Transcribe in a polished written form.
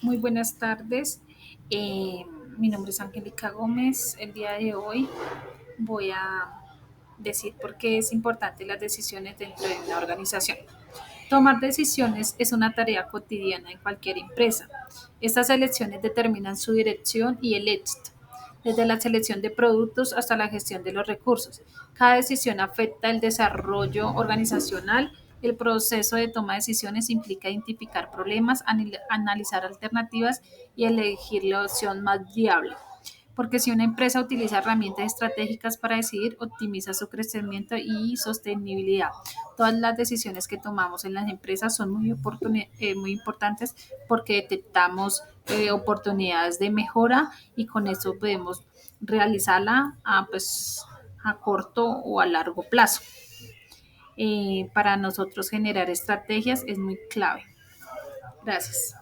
Muy buenas tardes. Eh, Mi nombre es Angélica Gómez. El día de hoy voy a decir por qué es importante las decisiones dentro de una organización. Tomar decisiones es una tarea cotidiana en cualquier empresa. Estas elecciones determinan su dirección y el éxito, desde la selección de productos hasta la gestión de los recursos. Cada decisión afecta el desarrollo organizacional. El proceso de toma de decisiones implica identificar problemas, analizar alternativas y elegir la opción más viable. Porque si una empresa utiliza herramientas estratégicas para decidir, optimiza su crecimiento y sostenibilidad. Todas las decisiones que tomamos en las empresas son muy importantes porque detectamos oportunidades de mejora y con eso podemos realizarla a corto o a largo plazo. Para nosotros generar estrategias es muy clave. Gracias.